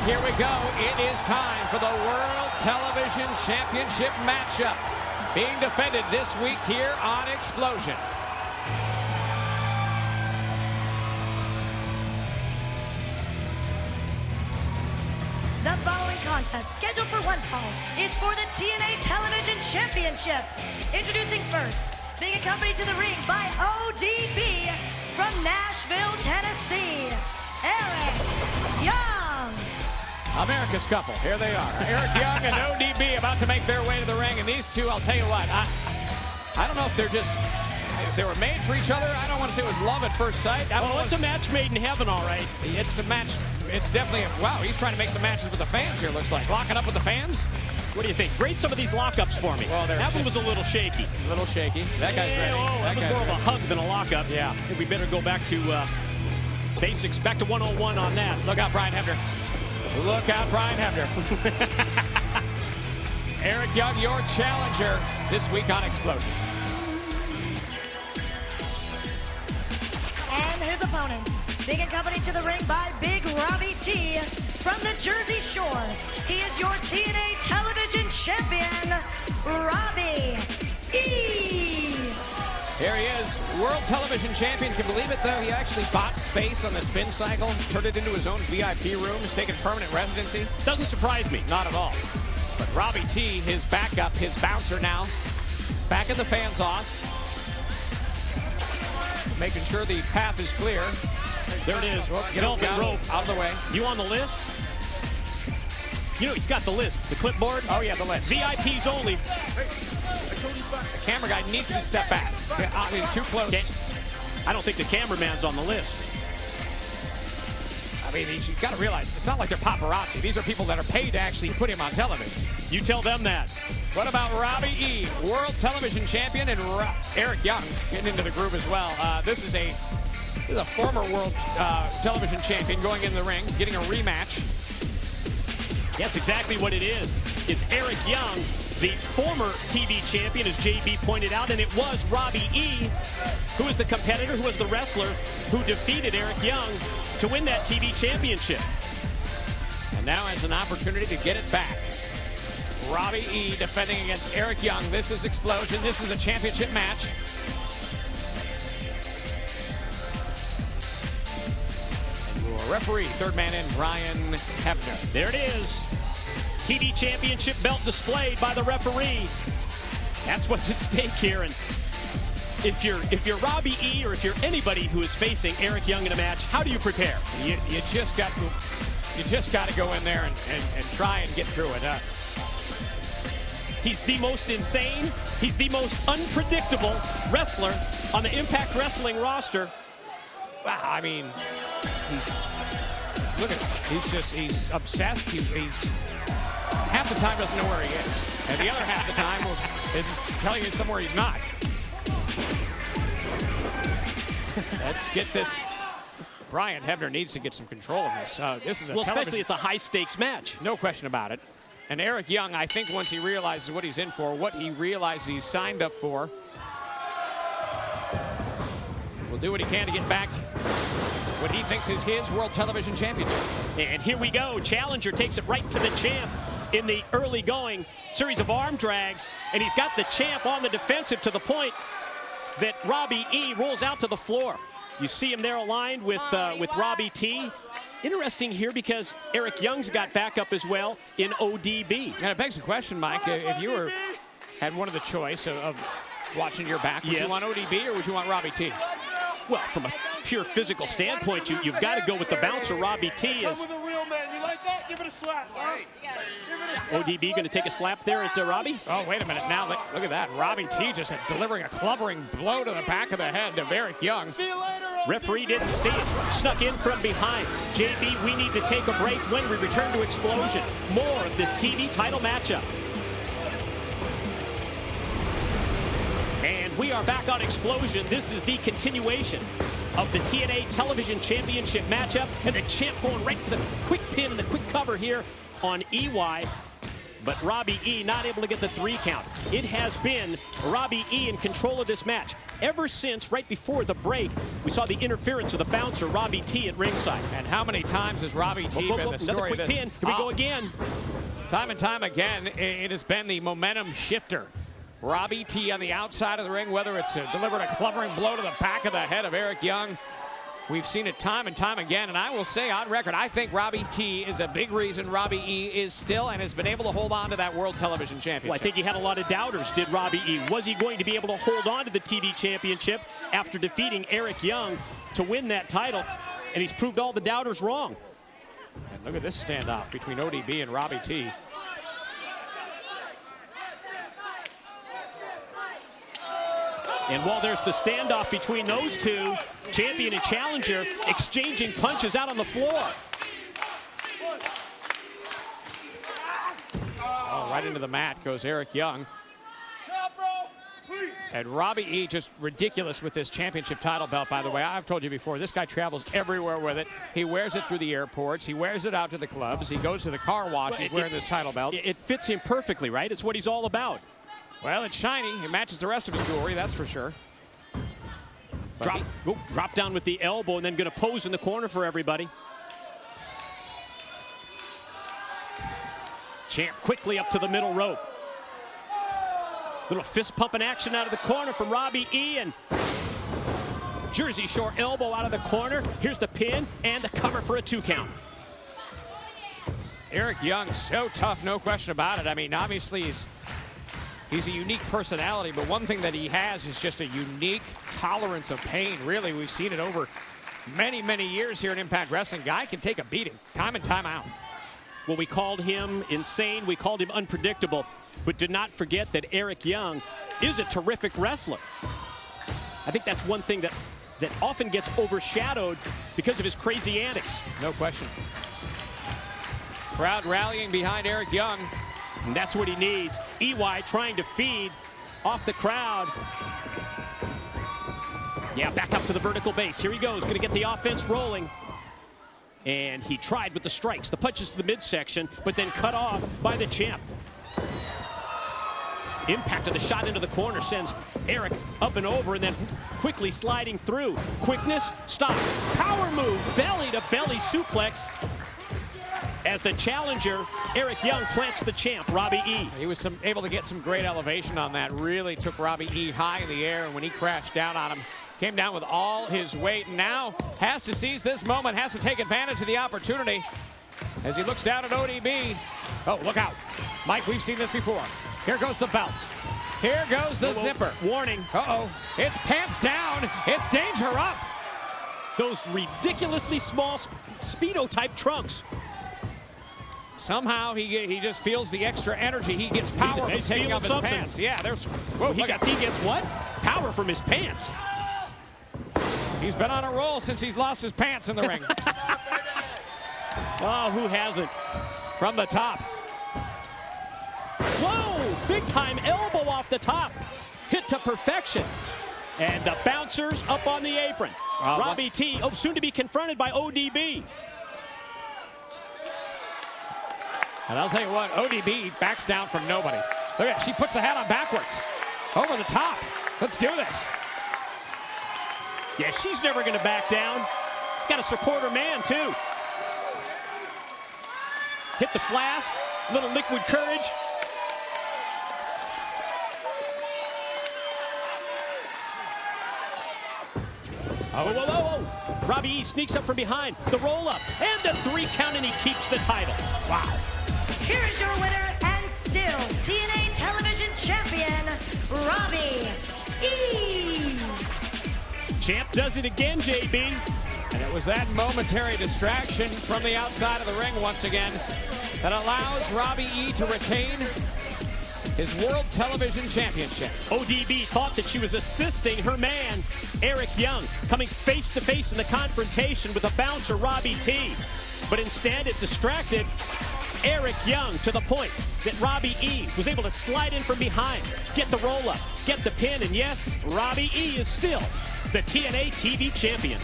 Here we go. It is time for the World Television Championship matchup being defended this week here on Xplosion. The following contest, scheduled for one fall, is for the TNA Television Championship. Introducing first, being accompanied to the ring by ODB from Nashville, Tennessee, Eric Young. America's couple, here they are. Eric Young and ODB about to make their way to the ring, and these two, I'll tell you what, I don't know if if they were made for each other. I don't want to say it was love at first sight. Well, it's a match made in heaven, all right. It's a match. It's definitely wow, he's trying to make some matches with the fans here, looks like. Locking up with the fans? What do you think? Grade some of these lockups for me. Well, that one was a little shaky. A little shaky. That guy's ready. Oh, that was more of a hug than a lockup. Yeah. I think we better go back to basics, back to 101 on that. Look out, Brian Hebner. Look out, Brian Hebner. Eric Young, your challenger this week on Xplosion. And his opponent, being accompanied to the ring by Big Robbie T from the Jersey Shore. He is your TNA Television Champion, Robbie E. Here he is, World Television Champion. Can you believe it, though? He actually bought space on the spin cycle, turned it into his own VIP room, has taken permanent residency. Doesn't surprise me. Not at all. But Robbie T, his backup, his bouncer now, backing the fans off, making sure the path is clear. There it is. Velvet rope out of the way. You on the list? You know, he's got the list. The clipboard. Oh, yeah, the list. VIPs only. The camera guy needs to step back. I mean, too close. I don't think the cameraman's on the list. I mean, you've got to realize, it's not like they're paparazzi. These are people that are paid to actually put him on television. You tell them that. What about Robbie E, World Television Champion, and Eric Young getting into the groove as well. This is a former World Television Champion going in the ring, getting a rematch. That's exactly what it is. It's Eric Young, the former TV champion, as JB pointed out, and it was Robbie E, who is the competitor, who was the wrestler, who defeated Eric Young to win that TV championship. And now has an opportunity to get it back. Robbie E defending against Eric Young. This is Xplosion. This is a championship match. Your referee, third man in, Brian Hebner. There it is. TV championship belt displayed by the referee. That's what's at stake here. And if you're Robbie E, or if you're anybody who is facing Eric Young in a match, how do you prepare? You just got to go in there and try and get through it. He's the most insane, he's the most unpredictable wrestler on the Impact Wrestling roster. Wow, I mean, look at him. He's obsessed. He's half the time doesn't know where he is, and the other half the time is telling you somewhere he's not. Let's get this. Brian Hebner needs to get some control of this. This is especially it's a high-stakes match. No question about it. And Eric Young, I think once he realizes what he's in for, what he realizes he's signed up for, will do what he can to get back what he thinks is his World Television Championship. And here we go. Challenger takes it right to the champ in the early going. Series of arm drags, and he's got the champ on the defensive to the point that Robbie E rolls out to the floor. You see him there aligned with Robbie T. Interesting here because Eric Young's got backup as well in ODB. And it begs the question, Mike, if you had one of the choice of watching your back, would you want ODB or would you want Robbie T? Well, from a pure physical standpoint, you've got to go with the bouncer, Robbie T. Come with a real man. You like that? Give it a slap. ODB going to take a slap there at Robbie? Oh, wait a minute. Now, look at that. Robbie T just delivering a clubbering blow to the back of the head of Eric Young. See you later. Referee didn't see it. Snuck in from behind. JB, we need to take a break. When we return to Xplosion, more of this TV title matchup. And we are back on Xplosion. This is the continuation of the TNA Television Championship matchup. And the champ going right for the quick pin and the quick cover here on EY. but Robbie E not able to get the 3 count. It has been Robbie E in control of this match. Ever since right before the break, we saw the interference of the bouncer, Robbie T, at ringside. And how many times has Robbie T been the story? Another quick pin. Here we go again. Time and time again, it has been the momentum shifter. Robbie T on the outside of the ring, whether it's delivered a clubbering blow to the back of the head of Eric Young. We've seen it time and time again, and I will say on record, I think Robbie T is a big reason Robbie E is still and has been able to hold on to that World Television Championship. Well, I think he had a lot of doubters, did Robbie E. Was he going to be able to hold on to the TV Championship after defeating Eric Young to win that title? And he's proved all the doubters wrong. And look at this standoff between ODB and Robbie T. And while there's the standoff between those two, champion and challenger exchanging punches out on the floor. Oh, right into the mat goes Eric Young. And Robbie E just ridiculous with this championship title belt, by the way. I've told you before, this guy travels everywhere with it. He wears it through the airports. He wears it out to the clubs. He goes to the car wash. He's wearing this title belt. It fits him perfectly, right? It's what he's all about. Well, it's shiny. It matches the rest of his jewelry, that's for sure. Drop down with the elbow and then going to pose in the corner for everybody. Champ quickly up to the middle rope. Little fist pumping action out of the corner from Robbie E. And Jersey Shore elbow out of the corner. Here's the pin and the cover for a 2 count. Eric Young, so tough, no question about it. I mean, obviously he's a unique personality, but one thing that he has is just a unique tolerance of pain. Really, we've seen it over many, many years here in Impact Wrestling. Guy can take a beating time and time out. Well, we called him insane. We called him unpredictable. But do not forget that Eric Young is a terrific wrestler. I think that's one thing that often gets overshadowed because of his crazy antics. No question. Crowd rallying behind Eric Young. And that's what he needs. EY trying to feed off the crowd. Yeah, back up to the vertical base. Here he goes, going to get the offense rolling. And he tried with the strikes, the punches to the midsection, but then cut off by the champ. Impact of the shot into the corner sends Eric up and over and then quickly sliding through. Quickness, stop. Power move, belly to belly suplex. As the challenger, Eric Young plants the champ, Robbie E. He was able to get some great elevation on that. Really took Robbie E high in the air, and when he crashed down on him, came down with all his weight, and now has to seize this moment, has to take advantage of the opportunity as he looks down at ODB. Oh, look out. Mike, we've seen this before. Here goes the belt. Here goes the zipper. Warning. Uh-oh. It's pants down. It's danger up. Those ridiculously small Speedo-type trunks. Somehow he just feels the extra energy. He gets power from taking off his pants. Yeah, there's... Whoa, he gets what? Power from his pants. He's been on a roll since he's lost his pants in the ring. Oh, who hasn't? From the top. Whoa! Big time elbow off the top. Hit to perfection. And the bouncers up on the apron. Robbie T, soon to be confronted by ODB. And I'll tell you what, ODB backs down from nobody. Look at it, she puts the hat on backwards. Over the top. Let's do this. Yeah, she's never going to back down. Got to support her man, too. Hit the flask. Little liquid courage. Oh, whoa, whoa, whoa. Robbie E sneaks up from behind. The roll-up. And the 3 count, and he keeps the title. Wow. Here's your winner and still TNA Television Champion, Robbie E. Champ does it again, JB. And it was that momentary distraction from the outside of the ring once again that allows Robbie E to retain his World Television Championship. ODB thought that she was assisting her man, Eric Young, coming face-to-face in the confrontation with a bouncer, Robbie T. But instead, it distracted Eric Young to the point that Robbie E was able to slide in from behind, get the roll-up, get the pin, and yes, Robbie E is still the TNA TV champion.